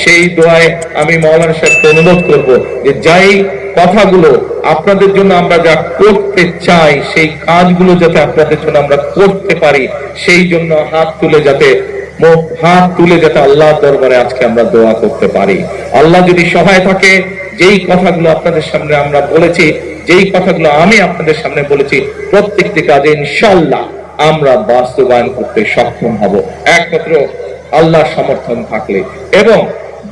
সেই দোয়ায় আমি মাওলানা সাহেবকে অনুরোধ করব যে যাই কথাগুলো আপনাদের জন্য আমরা যা করতে চাই সেই কাজগুলো যাতে আপনাদের জন্য আমরা করতে পারি, সেই জন্য হাত তুলে যাতে আল্লাহর দরবারে আজকে আমরা দোয়া করতে পারি। আল্লাহ যদি সহায় থাকে, যেই কথাগুলো আপনাদের সামনে আমরা বলেছি, যেই কথাগুলো আমি আপনাদের সামনে বলেছি, প্রত্যেকটি কাজে ইনশাআল্লাহ আমরা বাস্তবায়ন করতে সক্ষম হব একমাত্র আল্লাহর সমর্থন থাকলে। এবং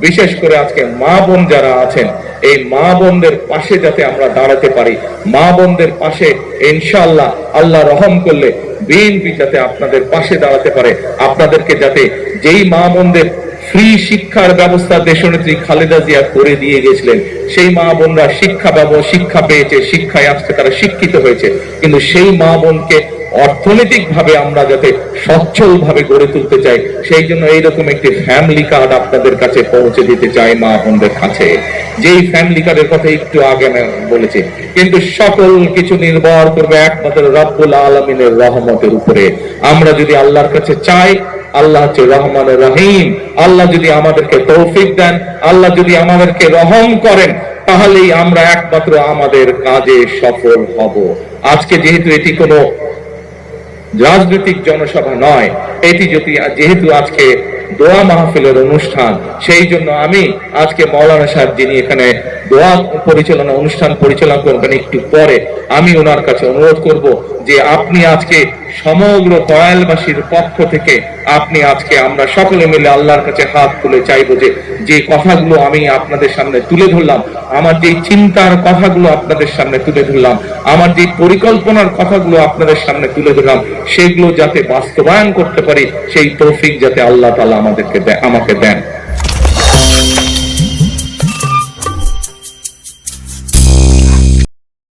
বিশেষ করে আজকে মা বোন যারা আছেন, এই মা বোনদের পাশে যাতে আমরা দাঁড়াতে পারি, মা বোনদের পাশে ইনশাআল্লাহ আল্লাহ রহম করলে বিএনপি যাতে আপনাদের পাশে দাঁড়াতে পারে, আপনাদেরকে যাতে যেই মা বোনদের ফ্রি শিক্ষার ব্যবস্থা দেশনেত্রী খালেদা জিয়া করে দিয়ে গেছিলেন, সেই মা বোনরা শিক্ষা পেয়েছে, শিক্ষায় আসতে তারা শিক্ষিত হয়েছে, কিন্তু সেই মা বোনকে অর্থনৈতিক ভাবে আমরা যাতে সচ্ছল ভাবে গড়ে তুলতে চাই, সেই জন্য এইরকম একটি ফ্যামিলি কার্ড আপনাদের কাছে পৌঁছে দিতে চাই মা বোনদের কাছে। যেই ফ্যামিলি কার্ডের কথা একটু আগে আমি বলেছি, কিন্তু সকল কিছু নির্ভর করবে একমাত্র রব্বুল আলামিনের রহমতের উপরে। আমরা যদি আল্লাহর কাছে চাই, আল্লাহ হচ্ছে রহমান রহিম, আল্লাহ যদি আমাদেরকে তৌফিক দেন, আল্লাহ যদি আমাদেরকে রহম করেন, তাহলেই আমরা একমাত্র আমাদের কাজে সফল হব। আজকে যেহেতু এটি কোনো রাজনৈতিক জনসভা নয়, এটি যেহেতু আজকে দোয়া মাহফিলের অনুষ্ঠান, সেই জন্য আমি আজকে মাওলানা সাহেব যিনি এখানে দোয়া অনুষ্ঠান পরিচালনা করবেন একটু পরে, আমি ওনার কাছে অনুরোধ করব যে আপনি আজকে সমগ্র কয়ালবাসীর পক্ষ থেকে আপনি আজকে আমরা সকলে মিলে আল্লাহর কাছে হাত তুলে চাইবো যে কথাগুলো আমি আপনাদের সামনে তুলে ধরলাম, আমার যে চিন্তার কথাগুলো আপনাদের সামনে তুলে ধরলাম, আমার যে পরিকল্পনার কথাগুলো আপনাদের সামনে তুলে ধরলাম, সেগুলো যাতে বাস্তবায়ন করতে পারি, সেই তৌফিক যাতে আল্লাহ তাআলা আমাকে দেন।